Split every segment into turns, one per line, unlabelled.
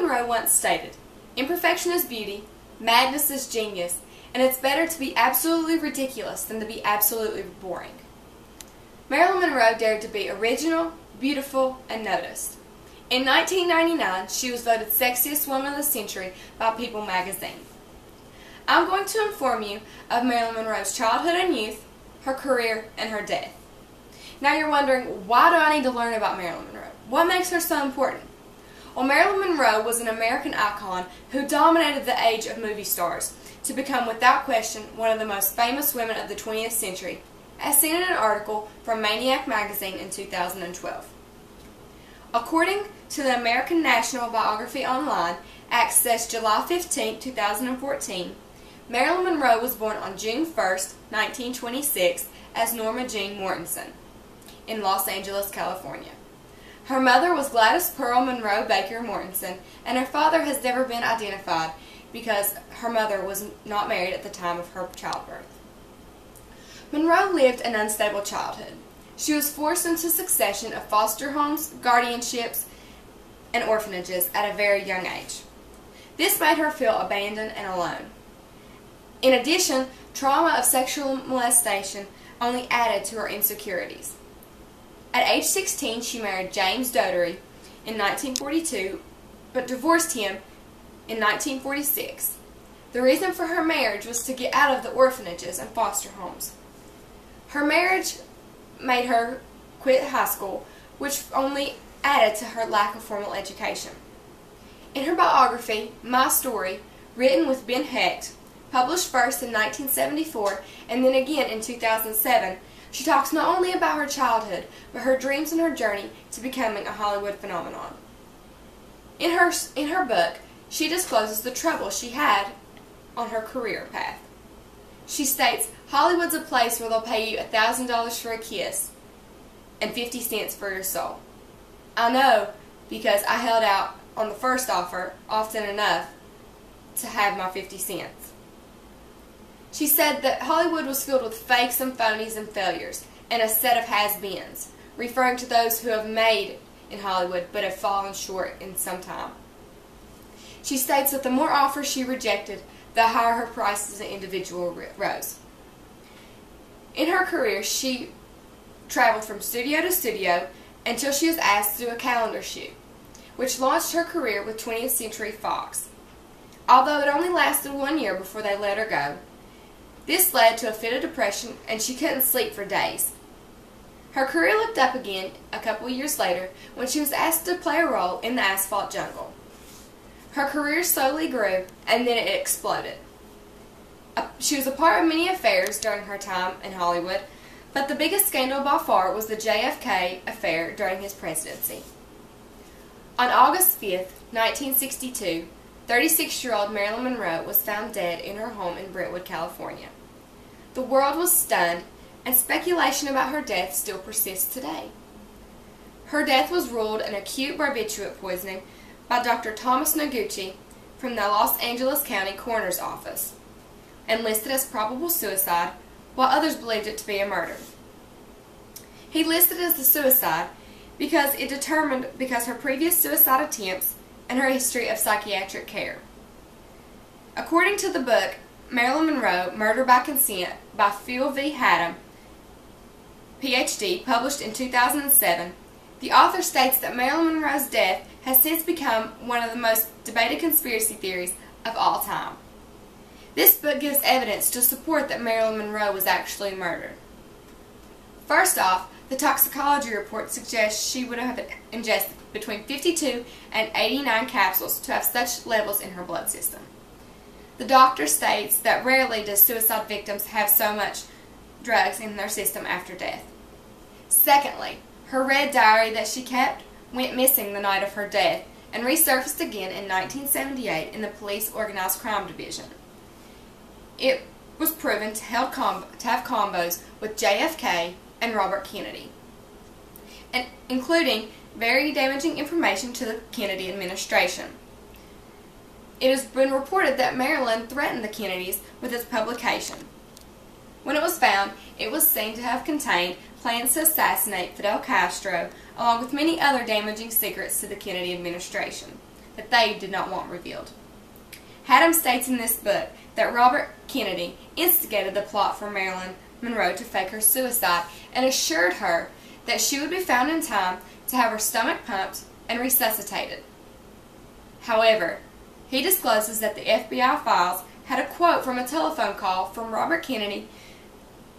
Monroe once stated, "Imperfection is beauty, madness is genius, and it's better to be absolutely ridiculous than to be absolutely boring." Marilyn Monroe dared to be original, beautiful, and noticed. In 1999, she was voted Sexiest Woman of the Century by People magazine. I'm going to inform you of Marilyn Monroe's childhood and youth, her career, and her death. Now you're wondering, why do I need to learn about Marilyn Monroe? What makes her so important? Well, Marilyn Monroe was an American icon who dominated the age of movie stars to become, without question, one of the most famous women of the 20th century, as seen in an article from Maniac magazine in 2012. According to the American National Biography Online, accessed July 15, 2014, Marilyn Monroe was born on June 1, 1926, as Norma Jean Mortensen in Los Angeles, California. Her mother was Gladys Pearl Monroe Baker Mortensen, and her father has never been identified because her mother was not married at the time of her childbirth. Monroe lived an unstable childhood. She was forced into a succession of foster homes, guardianships, and orphanages at a very young age. This made her feel abandoned and alone. In addition, trauma of sexual molestation only added to her insecurities. At age 16, she married James Dougherty in 1942, but divorced him in 1946. The reason for her marriage was to get out of the orphanages and foster homes. Her marriage made her quit high school, which only added to her lack of formal education. In her biography, My Story, written with Ben Hecht, published first in 1974 and then again in 2007, she talks not only about her childhood, but her dreams and her journey to becoming a Hollywood phenomenon. In her book, she discloses the trouble she had on her career path. She states, "Hollywood's a place where they'll pay you $1,000 for a kiss and 50 cents for your soul. I know, because I held out on the first offer often enough to have my 50 cents. She said that Hollywood was filled with fakes and phonies and failures, and a set of has-beens, referring to those who have made in Hollywood but have fallen short in some time. She states that the more offers she rejected, the higher her price as an individual rose. In her career, she traveled from studio to studio until she was asked to do a calendar shoot, which launched her career with 20th Century Fox. Although it only lasted 1 year before they let her go, this led to a fit of depression and she couldn't sleep for days. Her career looked up again a couple years later when she was asked to play a role in The Asphalt Jungle. Her career slowly grew and then it exploded. She was a part of many affairs during her time in Hollywood, but the biggest scandal by far was the JFK affair during his presidency. On August 5, 1962, 36-year-old Marilyn Monroe was found dead in her home in Brentwood, California. The world was stunned, and speculation about her death still persists today. Her death was ruled an acute barbiturate poisoning by Dr. Thomas Noguchi from the Los Angeles County Coroner's Office, and listed as probable suicide, while others believed it to be a murder. He listed it as a suicide because her previous suicide attempts and her history of psychiatric care. According to the book Marilyn Monroe, Murder by Consent by Phil V. Haddam, Ph.D., published in 2007, the author states that Marilyn Monroe's death has since become one of the most debated conspiracy theories of all time. This book gives evidence to support that Marilyn Monroe was actually murdered. First off, the toxicology report suggests she would have ingested between 52 and 89 capsules to have such levels in her blood system. The doctor states that rarely does suicide victims have so much drugs in their system after death. Secondly, her red diary that she kept went missing the night of her death and resurfaced again in 1978 in the police organized crime division. It was proven to have combos with JFK and Robert Kennedy, and including very damaging information to the Kennedy administration. It has been reported that Marilyn threatened the Kennedys with its publication. When it was found, it was seen to have contained plans to assassinate Fidel Castro, along with many other damaging secrets to the Kennedy administration, that they did not want revealed. Haddam states in this book that Robert Kennedy instigated the plot for Marilyn Monroe to fake her suicide and assured her that she would be found in time to have her stomach pumped and resuscitated. However, he discloses that the FBI files had a quote from a telephone call from Robert Kennedy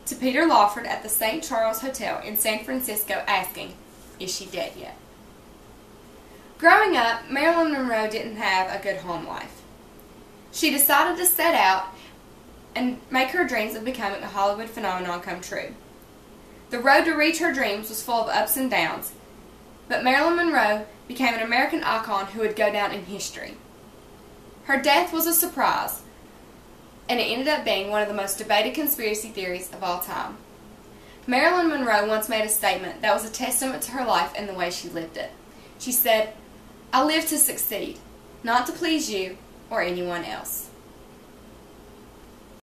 to Peter Lawford at the St. Charles Hotel in San Francisco asking, "Is she dead yet?" Growing up, Marilyn Monroe didn't have a good home life. She decided to set out and make her dreams of becoming a Hollywood phenomenon come true. The road to reach her dreams was full of ups and downs, but Marilyn Monroe became an American icon who would go down in history. Her death was a surprise, and it ended up being one of the most debated conspiracy theories of all time. Marilyn Monroe once made a statement that was a testament to her life and the way she lived it. She said, "I live to succeed, not to please you or anyone else."